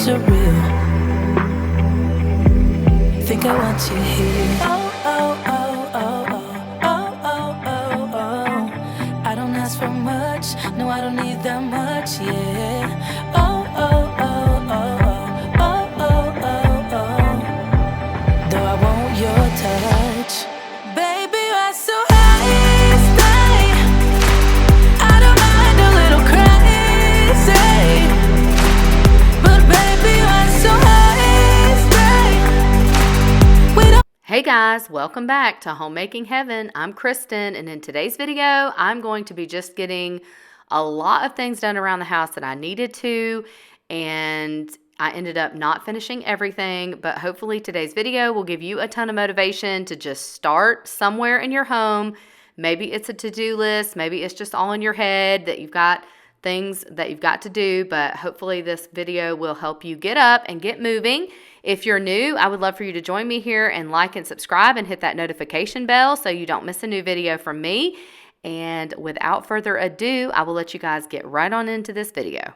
surreal. Think I want you here. Oh, oh, oh, oh, oh, oh, oh, oh, oh. I don't ask for much, no, I don't need that much, yeah. Oh, oh, oh, oh, oh, oh, oh, oh, oh. Though I want your touch, baby, you're so high, stay. I don't mind a little crazy, but baby, you're so high, stay. We don't. Hey guys, welcome back to Homemaking Heaven. I'm Kristen, and in today's video, I'm going to be just getting a lot of things done around the house that I needed to, and I ended up not finishing everything, but hopefully today's video will give you a ton of motivation to just start somewhere in your home. Maybe it's a to-do list, maybe it's just all in your head that you've got things that you've got to do, but hopefully this video will help you get up and get moving. If you're new, I would love for you to join me here and like and subscribe and hit that notification bell so you don't miss a new video from me. And without further ado, I will let you guys get right on into this video.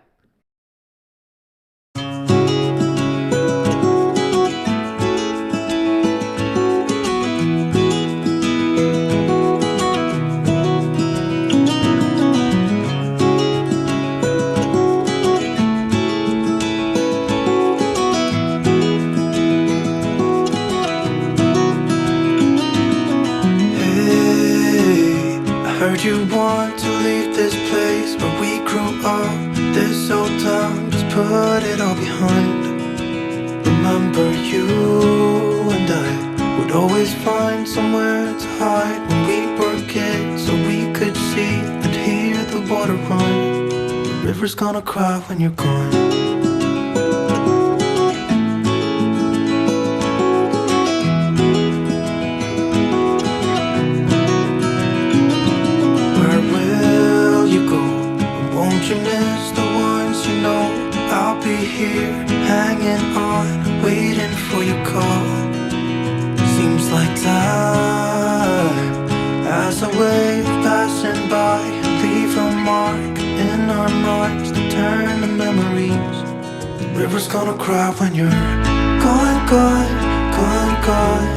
Heard you want to leave this place where we grew up, this old town, just put it all behind. Remember you and I would always find somewhere to hide when we were kids, so we could see and hear the water run. The river's gonna cry when you're gone. You miss the ones you know. I'll be here, hanging on, waiting for your call. Seems like time as a wave passing by, leave a mark in our minds to turn to memories. The river's gonna cry when you're gone, gone, gone, gone.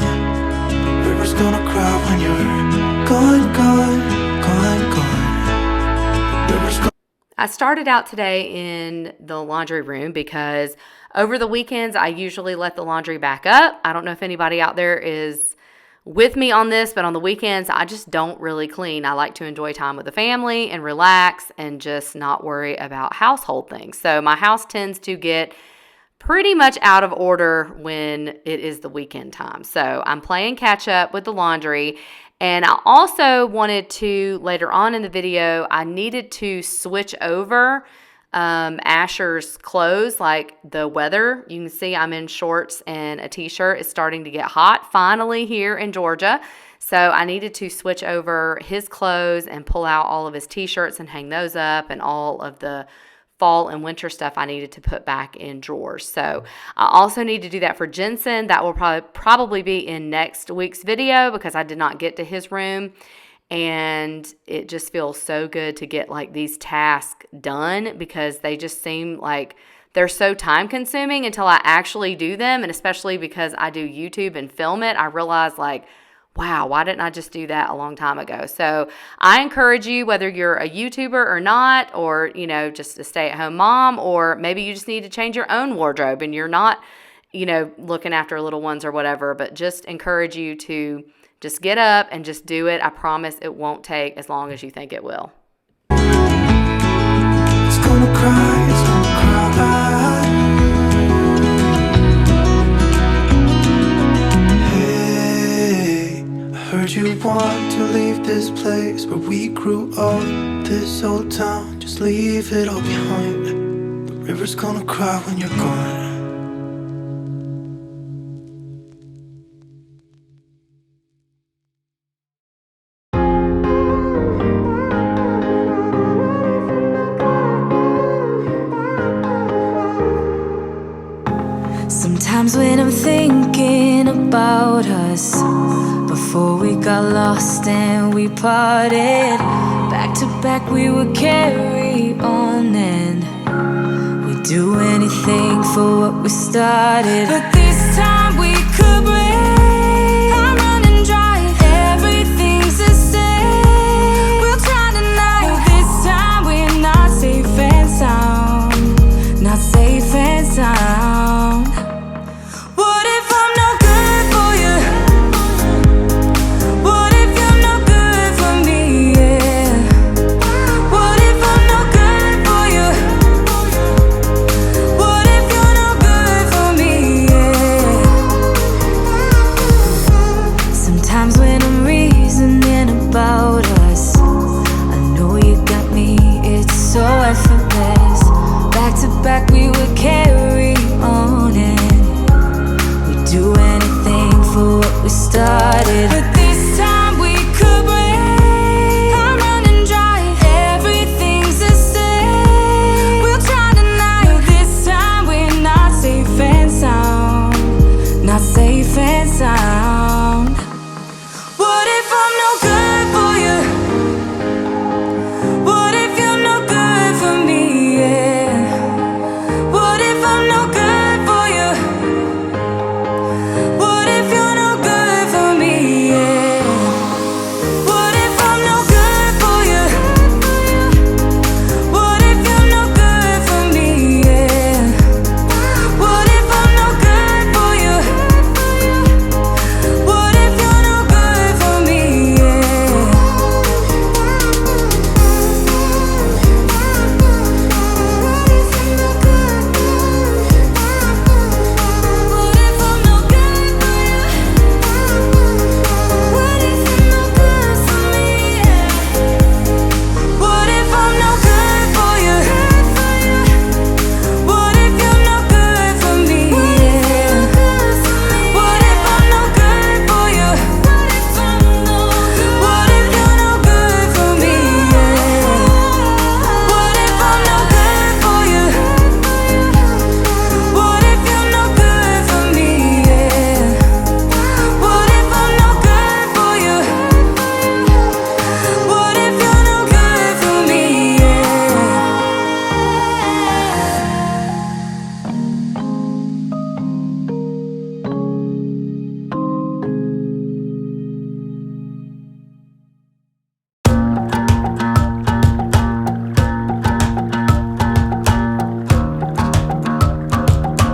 The river's gonna cry when you're gone, gone, gone, gone. The river's gonna. I started out today in the laundry room because over the weekends, I usually let the laundry back up. I don't know if anybody out there is with me on this, but on the weekends, I just don't really clean. I like to enjoy time with the family and relax and just not worry about household things. So my house tends to get pretty much out of order when it is the weekend time. So I'm playing catch up with the laundry. And I also wanted to, later on in the video, I needed to switch over Asher's clothes, like the weather. You can see I'm in shorts and a t-shirt. It's starting to get hot finally here in Georgia. So I needed to switch over his clothes and pull out all of his t-shirts and hang those up, and all of the fall and winter stuff I needed to put back in drawers. So I also need to do that for Jensen. That will probably be in next week's video because I did not get to his room, and it just feels so good to get like these tasks done because they just seem like they're so time consuming until I actually do them. And especially because I do YouTube and film it, I realize like, wow, why didn't I just do that a long time ago? So I encourage you, whether you're a YouTuber or not, or, you know, just a stay-at-home mom, or maybe you just need to change your own wardrobe and you're not, you know, looking after little ones or whatever, but just encourage you to just get up and just do it. I promise it won't take as long as you think it will. It's gonna cry, it's gonna cry. Heard you want to leave this place where we grew up, this old town, just leave it all behind. The river's gonna cry when you're gone. Sometimes when I'm thinking about us, before we got lost and we parted, back to back we would carry on, and we do anything for what we started. But this time we could break. I'm running dry, everything's the same. We'll try tonight. This time we're not safe and sound. Not safe and sound. What if I'm no good for you? What if you're no good for me? Yeah. What if I'm no good for you? What if you're no good for me? Yeah. Sometimes when I'm reasoning about us, I know you got me, it's so effortless. Back to back we would carry on and we'd do anything for what we started. But this time we could break. I'm running dry, everything's the same. We'll try tonight. This time we're not safe and sound. Not safe and sound. What if I'm no good for you? What if you're no good for me? Yeah. What if I'm no good for you? What if you're no good for me? Yeah. What if I'm no good for you? What if you're no good for me? Yeah. What if I'm no good for you? What if you're no good for me? Yeah. What if I'm no good for you? What if you're no good for me? Yeah. What if I'm no good for you? What if you're no good for me? Yeah. What if I'm no good for you? What if you're no good for me? Yeah. What if I'm no good for you? What if you're no good for me? Yeah. What if I'm no good for you? What if you're no good for me?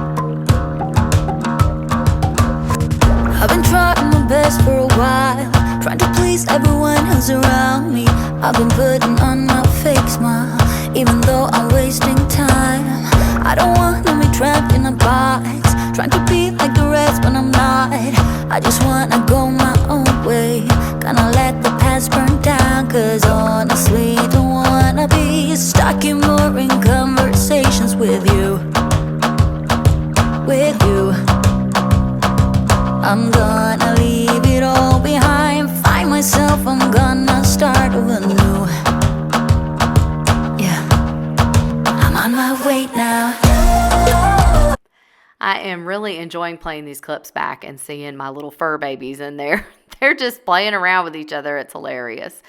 I've been trying my best for a while, trying to please everyone who's around me. I've been putting on my fake smile, even though I'm wasting time. I don't wanna be trapped in a box, trying to be like the rest when I'm not. I just wanna go my own way, gonna let the past burn down. Cause honestly, don't wanna be stuck in boring conversations with you. With you. I'm gonna leave it all behind, find myself, I'm gonna start over new. Yeah, I'm on my way now. I am really enjoying playing these clips back and seeing my little fur babies in there. They're just playing around with each other. It's hilarious.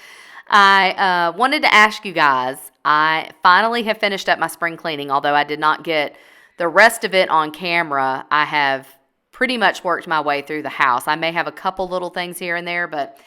I wanted to ask you guys, I finally have finished up my spring cleaning, although I did not get the rest of it on camera. I have pretty much worked my way through the house. I may have a couple little things here and there, but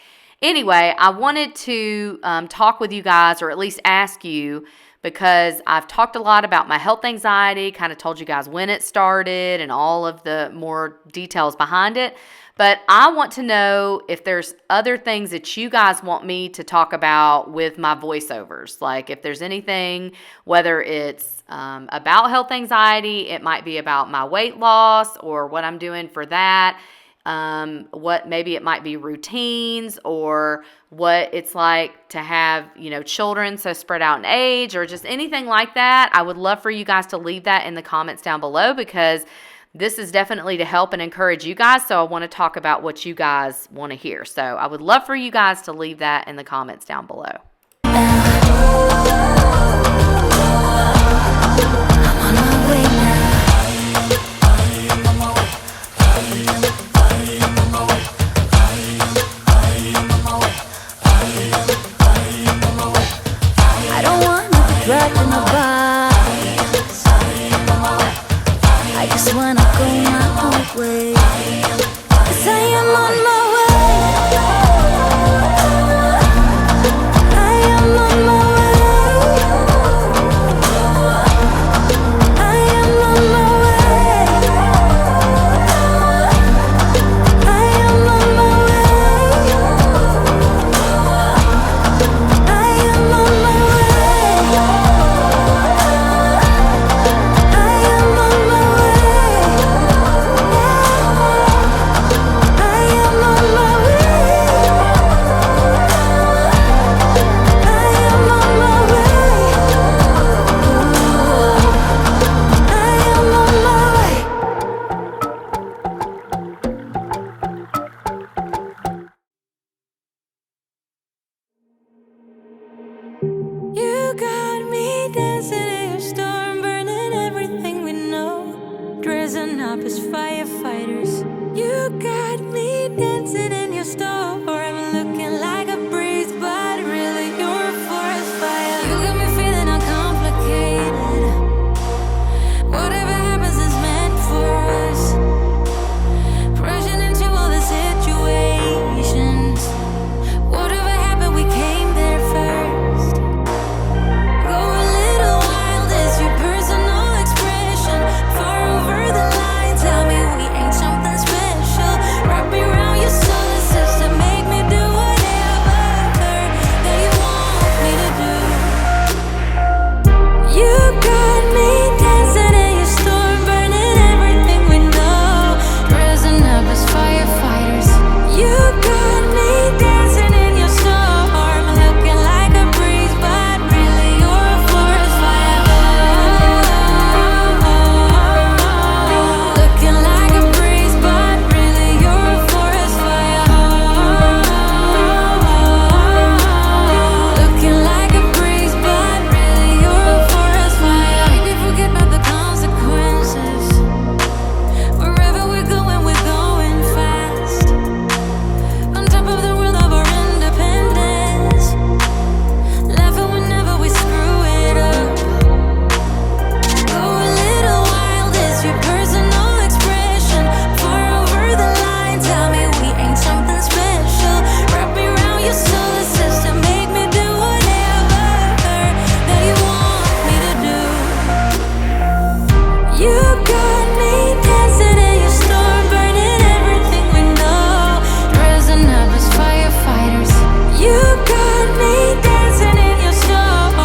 anyway, I wanted to talk with you guys, or at least ask you, because I've talked a lot about my health anxiety, kind of told you guys when it started and all of the more details behind it. But I want to know if there's other things that you guys want me to talk about with my voiceovers. Like if there's anything, whether it's about health anxiety, it might be about my weight loss or what I'm doing for that. What maybe it might be routines, or what it's like to have, children so spread out in age, or just anything like that. I would love for you guys to leave that in the comments down below, because this is definitely to help and encourage you guys. So I want to talk about what you guys want to hear. So I would love for you guys to leave that in the comments down below. I don't wanna be trapped in a box. got me dancing in your storm, burning everything we know, dressing up as firefighters. You got me dancing in your storm, or I'm looking like a breeze, but really you're a forest fire. You got me feeling uncomplicated. Whatever happens is meant for us. Rushing into all the situations. Whatever happened, we came there first. Go a little wild is your personal expression. Far over the line, tell me we ain't something special. Wrap me around your solar system, make me do whatever that you want me to do. You got me dancing in your storm, burning everything we know, dressing up as firefighters. You got me dancing in your storm, looking like a breeze, but really you're a forest fire. Looking like a breeze, but really you're a forest fire. Looking like a breeze, but really you're a forest fire. Maybe forget about the consequences. Wherever we're going fast. On top of the world of our independence. Laughing whenever we screw it up. Go a little wild is your personal expression. Far over the line, tell me we ain't something special. Wrap me around your solar system, make me do whatever that you want me to do. You got me dancing in your storm, burning everything we know, dressing up as firefighters. You got me dancing in your storm,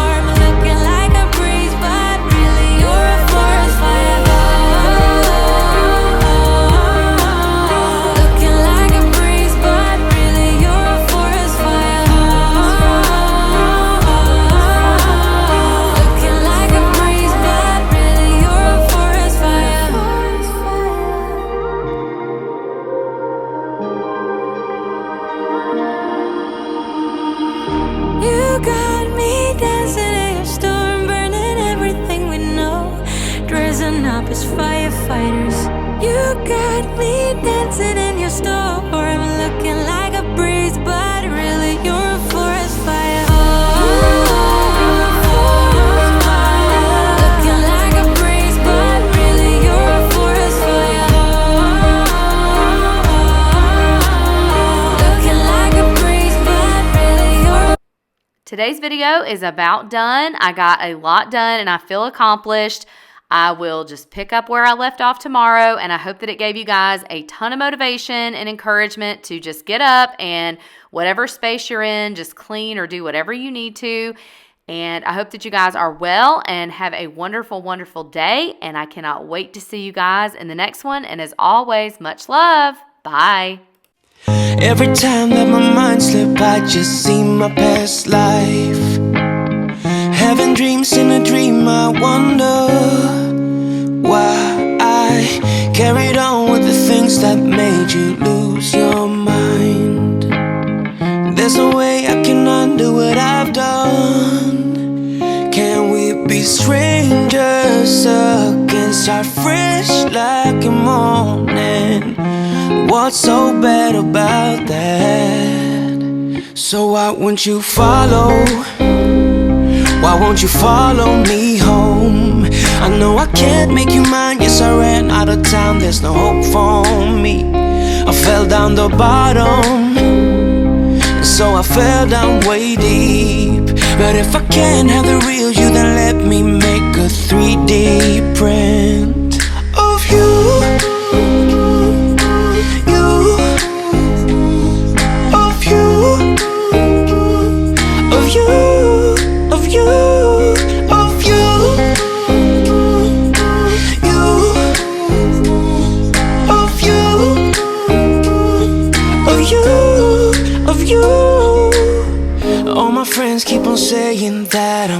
looking like a breeze, but really you're a forest fire. Looking like a breeze, but really you're a forest fire. Looking like a breeze, but really you're a forest fire. You got me dancing in your storm, burning everything we know, dressing up as firefighters. You got me dancing in your storm, looking like a breeze, but really you're a forest fire. Looking like a breeze, but really you're a forest fire. Looking like a breeze, but really you're. Today's video is about done. I got a lot done and I feel accomplished. I will just pick up where I left off tomorrow, and I hope that it gave you guys a ton of motivation and encouragement to just get up and whatever space you're in, just clean or do whatever you need to. And I hope that you guys are well and have a wonderful, wonderful day. And I cannot wait to see you guys in the next one. And as always, much love. Bye. Every time that my mind slips, I just see my past life. Having dreams in a dream, I wonder why I carried on with the things that made you lose your mind. There's no way I can undo what I've done. Can we be strangers again? Start fresh like a morning. What's so bad about that? So why won't you follow? Why won't you follow me home? I know I can't make you mine. Yes, I ran out of town. There's no hope for me. I fell down the bottom, so I fell down way deep. But if I can't have the real you, then let me make a 3D print of you. All my friends keep on saying that I'm